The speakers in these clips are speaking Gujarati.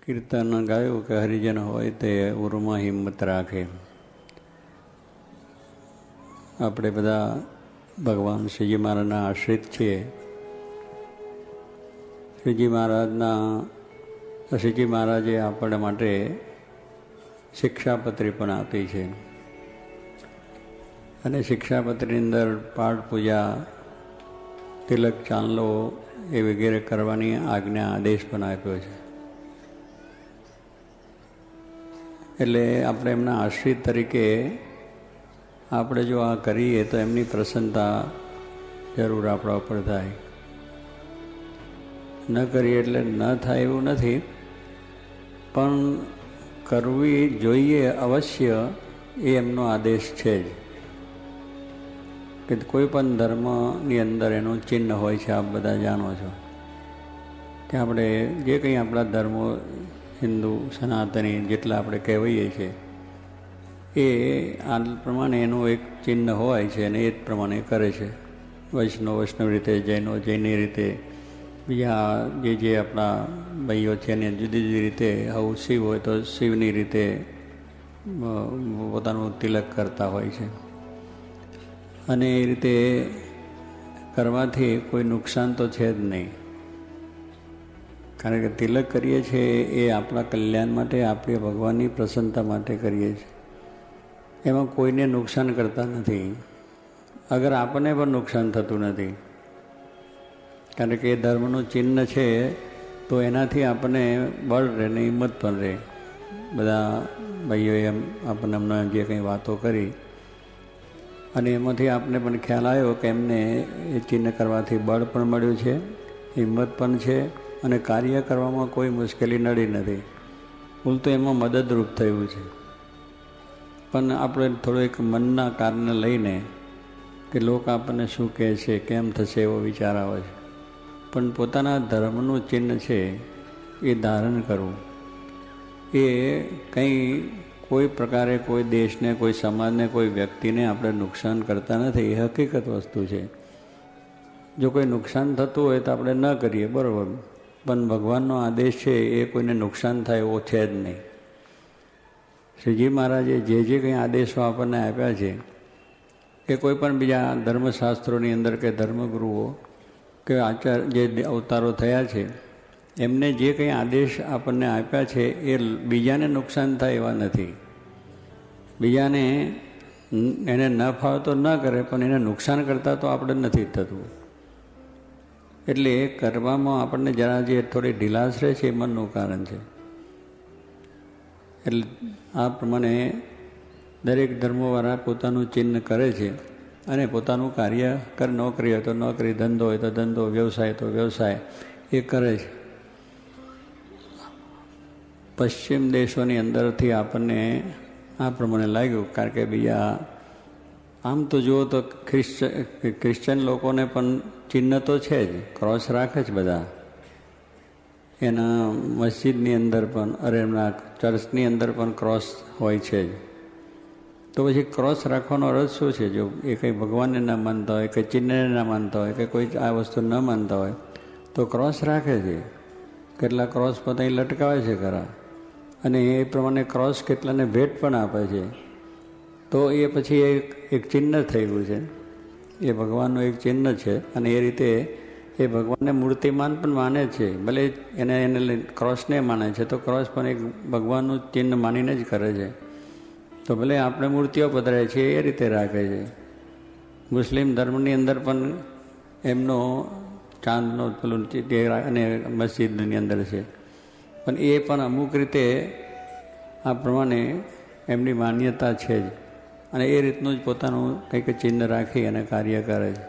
કીર્તન ગાયું કે હરિજન હોય તે ઉરમાં હિંમત રાખે. આપણે બધા ભગવાન શ્રીજી મહારાજના આશ્રિત છીએ. શ્રીજી મહારાજે આપણા માટે શિક્ષાપત્રી પણ આપી છે અને શિક્ષાપત્રીની અંદર પાઠ પૂજા તિલક ચાંદલો એ વગેરે કરવાની આજ્ઞા આદેશ પણ આપ્યો છે. એટલે આપણે એમના આશ્રિત તરીકે આપણે જો આ કરીએ તો એમની પ્રસન્નતા જરૂર આપણા ઉપર થાય. ન કરીએ એટલે ન થાય એવું નથી, પણ કરવી જોઈએ અવશ્ય એ એમનો આદેશ છે જ. કે કોઈ પણ ધર્મની અંદર એનું ચિહ્ન હોય છે, આપ બધા જાણો છો કે આપણે જે કંઈ આપણા ધર્મો હિન્દુ સનાતની જેટલા આપણે કહેવાઈએ છીએ એ આ પ્રમાણે એનું એક ચિહ્ન હોય છે અને એ જ પ્રમાણે કરે છે. વૈષ્ણવ રીતે, જૈનો જૈની રીતે, બીજા જે આપણા ભાઈઓ છે એને જુદી જુદી રીતે, આવું શિવ હોય તો શિવની રીતે પોતાનું તિલક કરતા હોય છે. અને એ રીતે કરવાથી કોઈ નુકસાન તો છે જ નહીં, કારણ કે તિલક કરીએ છીએ એ આપણા કલ્યાણ માટે, આપણે ભગવાનની પ્રસન્નતા માટે કરીએ છીએ. એમાં કોઈને નુકસાન કરતા નથી, અગર આપણને પણ નુકસાન થતું નથી, કારણ કે એ ધર્મનું ચિહ્ન છે તો એનાથી આપણને બળ રહે ને હિંમત પણ રહે. બધા ભાઈઓએ આપણને હમણાં જે કંઈ વાતો કરી અને એમાંથી આપને પણ ખ્યાલ આવ્યો કે એમને એ ચિહ્ન કરવાથી બળ પણ મળ્યું છે, હિંમત પણ છે અને કાર્ય કરવામાં કોઈ મુશ્કેલી નડી નથી, ઉલટું એમાં મદદરૂપ થયું છે. પણ આપણે થોડું એક મનના કારણે લઈને કે લોકો આપણને શું કહે છે, કેમ થશે એવો વિચાર આવે છે. પણ પોતાના ધર્મનું ચિહ્ન છે એ ધારણ કરવું એ કંઈ કોઈ પ્રકારે કોઈ દેશને, કોઈ સમાજને, કોઈ વ્યક્તિને આપણે નુકસાન કરતા નથી, એ હકીકત વસ્તુ છે. જો કોઈ નુકસાન થતું હોય તો આપણે ન કરીએ, બરાબર, પણ ભગવાનનો આદેશ છે એ કોઈને નુકસાન થાય એવો છે જ નહીં. શ્રીજી મહારાજે જે કંઈ આદેશો આપણને આપ્યા છે કે કોઈ પણ બીજા ધર્મશાસ્ત્રોની અંદર કે ધર્મગુરુઓ કે આચાર્ય જે અવતારો થયા છે એમને જે કંઈ આદેશ આપણને આપ્યા છે એ બીજાને નુકસાન થાય એવા નથી. બીજાને એને ન ફાવે તો ન કરે, પણ એને નુકસાન કરતાં તો આપણે નથી થતું. એટલે એ કરવામાં આપણને જરા જે થોડી ઢીલાશ રહે છે એ મનનું કારણ છે. એટલે આ પ્રમાણે દરેક ધર્મોવાળા પોતાનું ચિહ્ન કરે છે અને પોતાનું કાર્ય કરે. નોકરી હોય તો નોકરી, ધંધો હોય તો ધંધો, વ્યવસાય તો વ્યવસાય એ કરે છે. પશ્ચિમ દેશોની અંદરથી આપણને આ પ્રમાણે લાગ્યું, કારણ કે બીજા આમ તો જુઓ તો ક્રિશ્ચન લોકોને પણ ચિહ્ન તો છે જ, ક્રોસ રાખે જ બધા. એના મસ્જિદની અંદર પણ, એમના ચર્ચની અંદર પણ ક્રોસ હોય છે જ. તો પછી ક્રોસ રાખવાનો અર્થ શું છે? જો એ કંઈ ભગવાનને ના માનતા હોય, કંઈ ચિહ્નને ના માનતા હોય, કે કોઈ આ વસ્તુ ન માનતા હોય તો ક્રોસ રાખે છે. કેટલા ક્રોસ પોતે લટકાવે છે ખરા, અને એ પ્રમાણે ક્રોસ કેટલાને ભેટ પણ આપે છે. તો એ પછી એક ચિહ્ન થઈ ગયું છે, એ ભગવાનનું એક ચિહ્ન છે. અને એ રીતે એ ભગવાનને મૂર્તિમાન પણ માને છે, ભલે એને ક્રોસને માને છે તો ક્રોસ પણ એક ભગવાનનું ચિહ્ન માનીને જ કરે છે. તો ભલે આપણે મૂર્તિઓ પધરાય છે એ રીતે રાખે છે. મુસ્લિમ ધર્મની અંદર પણ એમનો ચાંદનો પેલું અને મસ્જિદની અંદર છે, પણ એ પણ અમુક રીતે આ પ્રમાણે એમની માન્યતા છે જ, અને એ રીતનું જ પોતાનું કંઈક ચિહ્ન રાખી અને કાર્ય કરે છે.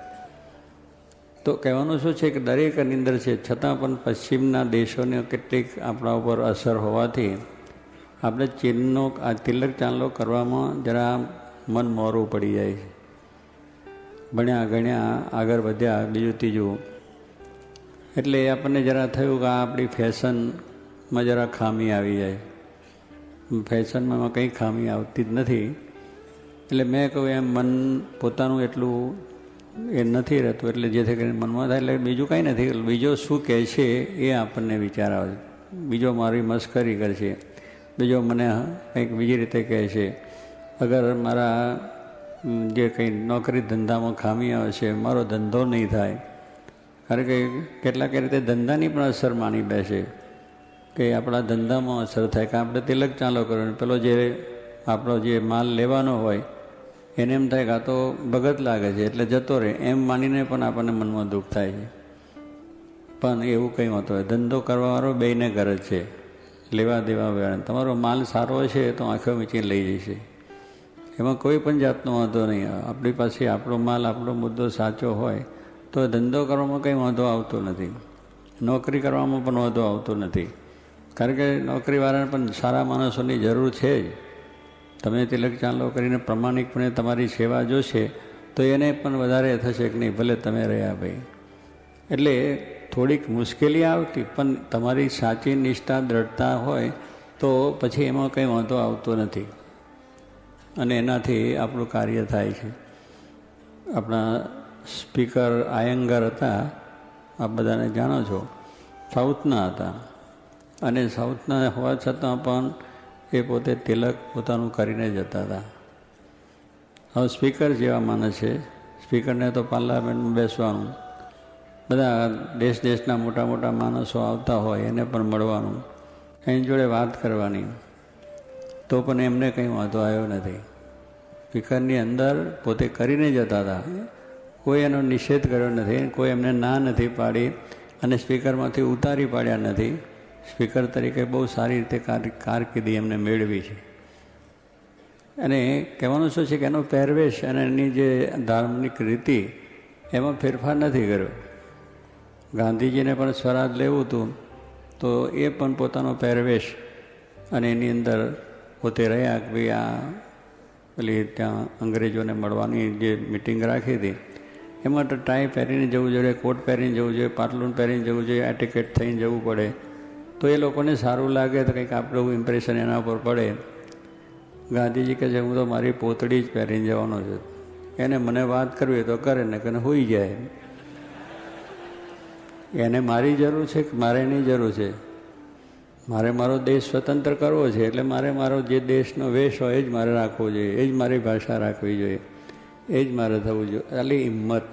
તો કહેવાનું શું છે કે દરેકની અંદર છે, છતાં પણ પશ્ચિમના દેશોની કેટલીક આપણા ઉપર અસર હોવાથી આપણે ચિહ્નનો આ તિલક ચાંદલો કરવામાં જરા મન મોરું પડી જાય છે. ભણ્યા ગણ્યા આગળ વધ્યા બીજું ત્રીજું, એટલે આપણને જરા થયું કે આ આપણી ફેશનમાં જરા ખામી આવી જાય. ફેશનમાં કંઈ ખામી આવતી જ નથી. એટલે મેં કહ્યું એમ મન પોતાનું એટલું એ નથી રહેતું, એટલે જેથી કરીને મનમાં થાય એટલે બીજું કાંઈ નથી, બીજો શું કહે છે એ આપણને વિચાર આવે છે. બીજો મારી મસ્કરી કરશે, બીજો મને કંઈક બીજી રીતે કહે છે. અગર મારા જે કંઈ નોકરી ધંધામાં ખામીઓ છે, મારો ધંધો નહીં થાય. કારણ કે કેટલાક રીતે ધંધાની પણ અસર માની બેસે કે આપણા ધંધામાં અસર થાય કે આપણે તિલક ચાલો કરો, પેલો જે આપણો જે માલ લેવાનો હોય એને એમ થાય કે આ તો ભગત લાગે છે એટલે જતો રહે, એમ માનીને પણ આપણને મનમાં દુઃખ થાય છે. પણ એવું કંઈ હોતું હોય, ધંધો કરવાવાળો બેયને ગરજ છે, લેવા દેવા વેણ. તમારો માલ સારો છે તો આંખો મીચીને લઈ જશે, એમાં કોઈ પણ જાતનો વાંધો નહીં. આપણી પાસે આપણો માલ, આપણો મુદ્દો સાચો હોય તો ધંધો કરવામાં કંઈ વાંધો આવતો નથી, નોકરી કરવામાં પણ વાંધો આવતો નથી. કારણ કે નોકરીવાળાને પણ સારા માણસોની જરૂર છે જ. તમે તિલક ચાંદલો કરીને પ્રમાણિકપણે તમારી સેવા જોશે તો એને પણ વધારે થશે કે નહીં, ભલે તમે રહ્યા ભાઈ. એટલે થોડીક મુશ્કેલી આવતી, પણ તમારી સાચી નિષ્ઠા, દ્રઢતા હોય તો પછી એમાં કંઈ વાંધો આવતો નથી અને એનાથી આપણું કાર્ય થાય છે. આપણા સ્પીકર આયંગર હતા, આપ બધાને જાણો છો, સાઉથના હતા અને સાઉથના હોવા છતાં પણ એ પોતે તિલક પોતાનું કરીને જતા હતા. હવે સ્પીકર જેવા માણસ છે, સ્પીકરને તો પાર્લામેન્ટમાં બેસવાનું, બધા દેશના મોટા મોટા માણસો આવતા હોય એને પણ મળવાનું, એની જોડે વાત કરવાની, તો પણ એમને કંઈ વાંધો આવ્યો નથી. સ્પીકરની અંદર પોતે કરીને જતા હતા, કોઈ એનો નિષેધ કર્યો નથી, કોઈ એમને ના નથી પાડી અને સ્પીકરમાંથી ઉતારી પાડ્યા નથી. સ્પીકર તરીકે બહુ સારી રીતે કારકિર્દી એમને મેળવી છે. અને કહેવાનું શું છે કે એનો પહેરવેશ અને એની જે ધાર્મિક રીતિ એમાં ફેરફાર નથી કર્યો. ગાંધીજીને પણ સ્વરાજ લેવું હતું તો એ પણ પોતાનો પહેરવેશ અને એની અંદર પોતે રહ્યા કે ભાઈ આ પેલી ત્યાં અંગ્રેજોને મળવાની જે મિટિંગ રાખી હતી એમાં તો ટાઈ પહેરીને જવું જોઈએ, કોટ પહેરીને જવું જોઈએ, પાટલુન પહેરીને જવું જોઈએ, એટિકેટ થઈને જવું પડે. તો એ લોકોને સારું લાગે તો કંઈક આપણું ઇમ્પ્રેશન એના પર પડે. ગાંધીજી કહે છે હું તો મારી પોતળી જ પહેરીને જવાનો છું, એને મને વાત કરવી તો કરે ને કે હોઈ જાય. એને મારી જરૂર છે કે મારે એની જરૂર છે? મારે મારો દેશ સ્વતંત્ર કરવો છે એટલે મારે મારો જે દેશનો વેશ હોય એ જ મારે રાખવો જોઈએ, એ જ મારી ભાષા રાખવી જોઈએ, એ જ મારે થવું જોઈએ. ખાલી હિંમત.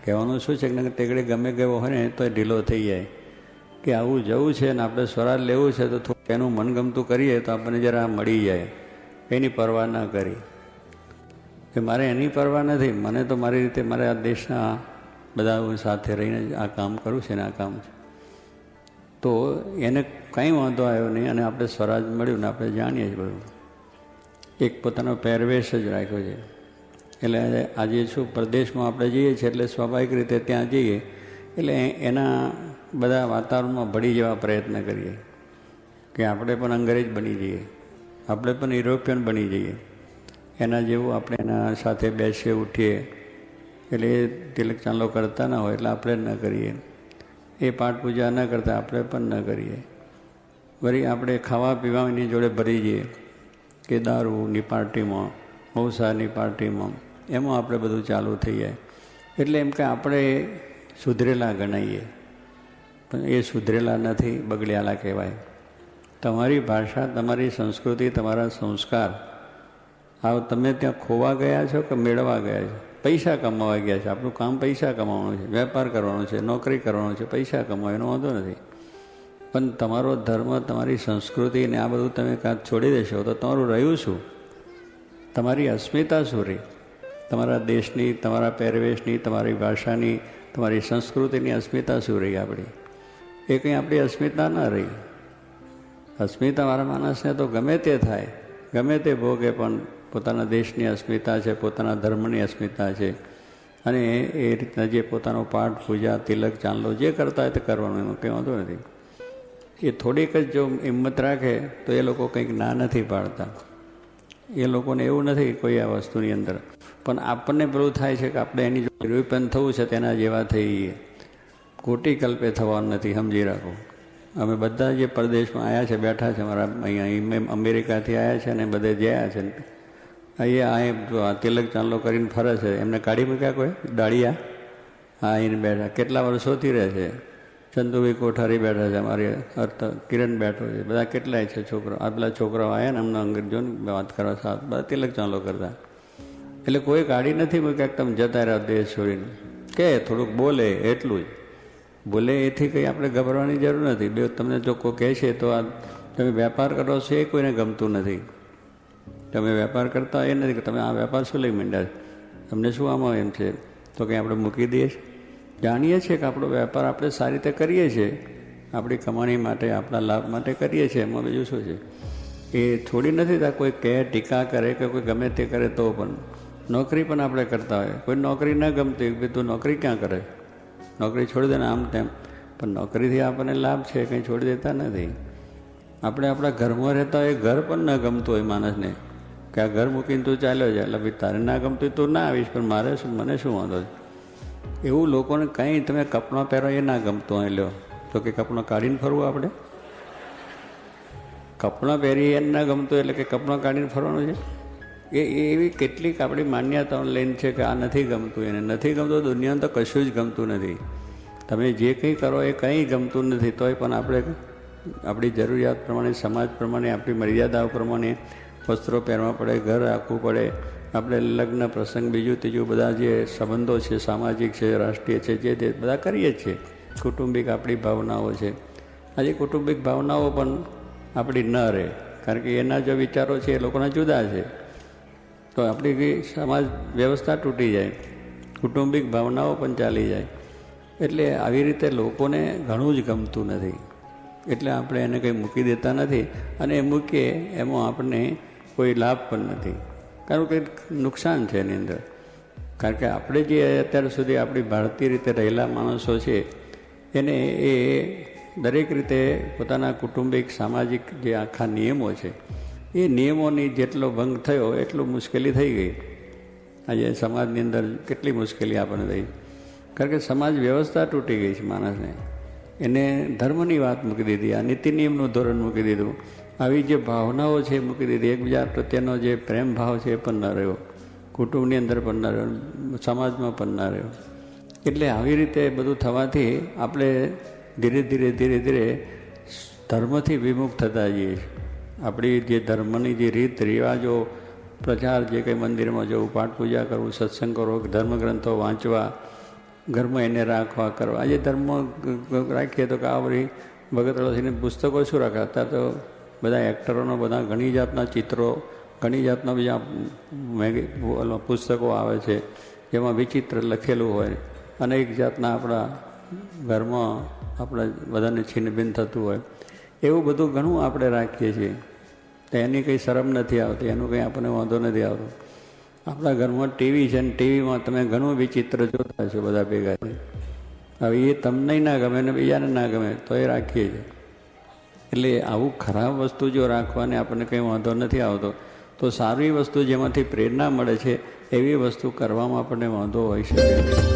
કહેવાનું શું છે કે તેગડે ગમે ગયો હોય ને તો એ ઢીલો થઈ જાય કે આવું જવું છે ને આપણે સ્વરાજ લેવું છે તો થોડું એનું મનગમતું કરીએ તો આપણને જરા મળી જાય. એની પરવા ના કરી કે મારે એની પરવા નથી, મને તો મારી રીતે મારે આ દેશના બધા સાથે રહીને આ કામ કરવું છે ને આ કામ છે. તો એને કંઈ વાંધો આવ્યો નહીં અને આપણે સ્વરાજ મળ્યું ને આપણે જાણીએ છીએ બધું. એક પોતાનો પહેરવેશ જ રાખ્યો છે. એટલે આજે શું પ્રદેશમાં આપણે જઈએ છીએ એટલે સ્વાભાવિક રીતે ત્યાં જઈએ એટલે એના બધા વાતાવરણમાં ભળી જવા પ્રયત્ન કરીએ કે આપણે પણ અંગ્રેજ બની જઈએ, આપણે પણ યુરોપિયન બની જઈએ, એના જેવું આપણે એના સાથે બેસીએ ઉઠીએ. એટલે એ તિલક ચાંદલો કરતા ના હોય એટલે આપણે ન કરીએ, એ પાઠ પૂજા ન કરતા આપણે પણ ન કરીએ. વળી આપણે ખાવા પીવાની જોડે ભરી જઈએ કે દારૂની પાર્ટીમાં, મૌસાની પાર્ટીમાં, એમાં આપણે બધું ચાલુ થઈ જાય. એટલે એમ કે આપણે સુધરેલા ગણાઈએ પણ એ સુધરેલા નથી, બગડ્યાલા કહેવાય. તમારી ભાષા, તમારી સંસ્કૃતિ, તમારા સંસ્કાર આ તમે ત્યાં ખોવા ગયા છો કે મેળવવા ગયા છો? પૈસા કમાવા ગયા છે. આપણું કામ પૈસા કમાવાનું છે, વેપાર કરવાનો છે, નોકરી કરવાનો છે, પૈસા કમાવો એનો વાંધો નથી. પણ તમારો ધર્મ, તમારી સંસ્કૃતિ ને આ બધું તમે કાં છોડી દેશો તો તમારું રહ્યું શું? તમારી અસ્મિતા શું રહી? તમારા દેશની, તમારા પહેરવેશની, તમારી ભાષાની, તમારી સંસ્કૃતિની અસ્મિતા શું રહી આપણી? એ કંઈ આપણી અસ્મિતા ન રહી. અસ્મિતાવાળા માણસને તો ગમે તે થાય, ગમે તે ભોગે, પણ પોતાના દેશની અસ્મિતા છે, પોતાના ધર્મની અસ્મિતા છે. અને એ રીતના જે પોતાનો પાઠ, પૂજા, તિલક, ચાંદલો જે કરતા હોય તે કરવાનું, એમાં કંઈ વાંધો નથી. એ થોડીક જ જો હિંમત રાખે તો એ લોકો કંઈક ના નથી પાડતા. એ લોકોને એવું નથી કોઈ આ વસ્તુની અંદર, પણ આપણને પેલું થાય છે કે આપણે એની જો યુરોપિયન થવું છે તેના જેવા થઈએ. ખોટી કલ્પે થવાનું નથી, સમજી રાખો. અમે બધા જે પરદેશમાં આવ્યા છે, બેઠા છે, અમારા અહીંયા અમેરિકાથી આવ્યા છે અને બધે ગયા છે, અહીંયા જો આ તિલક ચાંદલો કરીને ફરે છે, એમને કાઢી મૂક્યા કોઈ દાળિયા? હા, એને બેઠા કેટલા વર્ષોથી રહે છે, ચંદુભાઈ કોઠારી બેઠા છે, અમારી અર્થ કિરણ બેઠો છે, બધા કેટલાય છે છોકરો. આ પેલા છોકરાઓ આવ્યા ને એમનો અંગત જો ને વાત કરવા સાથ બધા તિલક ચાલો કરતા. એટલે કોઈ ગાડી નથી મૂકી તમે જતા રહ્યા દેશ છોડીને, કે થોડુંક બોલે એટલું જ બોલે, એથી કંઈ આપણે ગભરવાની જરૂર નથી. બે તમને જો કોઈ કહે છે તો આ તમે વેપાર કરો છો એ કોઈને ગમતું નથી. તમે વેપાર કરતા એ નથી કે તમે આ વેપાર શું લઈ માંડ્યા, તમને શું આમાં એમ છે, તો કંઈ આપણે મૂકી દઈએ છીએ. જાણીએ છીએ કે આપણો વેપાર આપણે સારી રીતે કરીએ છીએ, આપણી કમાણી માટે આપણા લાભ માટે કરીએ છીએ, એમાં બીજું શું છે. એ થોડી નથી ત્યાં કોઈ કહે ટીકા કરે કે કોઈ ગમે તે કરે તો પણ. નોકરી પણ આપણે કરતા હોય, કોઈ નોકરી ન ગમતી કે તું નોકરી ક્યાં કરે, નોકરી છોડી દે ને આમ તેમ, પણ નોકરીથી આપણને લાભ છે, કંઈ છોડી દેતા નથી. આપણે આપણા ઘરમાં રહેતા હોય, ઘર પણ ન ગમતું હોય માણસને કે આ ઘર મૂકીને તું ચાલ્યો જાય, એટલે ભાઈ તારે ના ગમતું તું ના આવીશ, પણ મારે શું, મને શું વાંધો છે. એવું લોકોને કંઈ તમે કપડાં પહેરો એ ના ગમતું હોય લ્યો, તો કે કપડાં કાઢીને ફરવું આપણે, કપડાં પહેરી એ ના ગમતું એટલે કે કપડાં કાઢીને ફરવાનું છે. એ એવી કેટલીક આપણી માન્યતાઓને લઈને છે કે આ નથી ગમતું, એને નથી ગમતું. દુનિયાને તો કશું જ ગમતું નથી. તમે જે કંઈ કરો એ કંઈ ગમતું નથી, તોય પણ આપણે આપણી જરૂરિયાત પ્રમાણે, સમાજ પ્રમાણે, આપણી મર્યાદાઓ પ્રમાણે વસ્ત્રો પહેરવા પડે, ઘર રાખવું પડે, આપણે લગ્ન પ્રસંગ બીજું ત્રીજું બધા જે સંબંધો છે, સામાજિક છે, રાષ્ટ્રીય છે, જે તે બધા કરીએ જ છીએ. કૌટુંબિક આપણી ભાવનાઓ છે. આજે કૌટુંબિક ભાવનાઓ પણ આપણી ન રહે, કારણ કે એના જો વિચારો છે એ લોકોના જુદા છે, તો આપણી સમાજ વ્યવસ્થા તૂટી જાય, કૌટુંબિક ભાવનાઓ પણ ચાલી જાય. એટલે આવી રીતે લોકોને ઘણું જ ગમતું નથી, એટલે આપણે એને કંઈ મૂકી દેતા નથી. અને એ મૂકીએ એમાં આપણને કોઈ લાભ પણ નથી, કારણ કે નુકસાન છે એની અંદર. કારણ કે આપણે જે અત્યાર સુધી આપણી ભારતીય રીતે રહેલા માણસો છે એને એ દરેક રીતે પોતાના કૌટુંબિક સામાજિક જે આખા નિયમો છે એ નિયમોની જેટલો ભંગ થયો એટલું મુશ્કેલી થઈ ગઈ. આજે સમાજની અંદર કેટલી મુશ્કેલી આપણને થઈ, કારણ કે સમાજ વ્યવસ્થા તૂટી ગઈ છે. માણસને એને ધર્મની વાત મૂકી દીધી, આ નીતિ નિયમનું ધોરણ મૂકી દીધું, આવી જે ભાવનાઓ છે એ મૂકી દીધી, એકબીજા પ્રત્યેનો જે પ્રેમ ભાવ છે એ પણ ન રહ્યો, કુટુંબની અંદર પણ ન રહ્યો, સમાજમાં પણ ન રહ્યો. એટલે આવી રીતે બધું થવાથી આપણે ધીરે ધીરે ધીરે ધીરે ધર્મથી વિમુખ થતા જઈએ છીએ. આપણી જે ધર્મની જે રીત રિવાજો, પ્રચાર, જે કંઈ મંદિરમાં જવું, પાઠ પૂજા કરવું, સત્સંગ કરવો, ધર્મગ્રંથો વાંચવા, ઘરમાં એને રાખવા કરવા. આજે ધર્મ રાખીએ તો કે આ વળી ભગતળાથીને પુસ્તકો શું રાખે, અત્યારે તો બધા એક્ટરોનો બધા ઘણી જાતના ચિત્રો, ઘણી જાતના બીજા પુસ્તકો આવે છે જેમાં વિચિત્ર લખેલું હોય, અનેક જાતના આપણા ઘરમાં આપણે બધાને છિન્નભિન્ન થતું હોય, એવું બધું ઘણું આપણે રાખીએ છીએ. તો એની કંઈ શરમ નથી આવતી, એનું કંઈ આપણને વાંધો નથી આવતો. આપણા ઘરમાં ટીવી છે ને ટીવીમાં તમે ઘણું વિચિત્ર જોતા છો બધા ભેગા છે. હવે એ તમને ના ગમે ને બીજાને ના ગમે તો એ રાખીએ છીએ. એટલે આવું ખરાબ વસ્તુ જો રાખવાને આપણને કંઈ વાંધો નથી આવતો, તો સારી વસ્તુ જેમાંથી પ્રેરણા મળે છે એવી વસ્તુ કરવામાં આપણને વાંધો હોઈ શકે છે.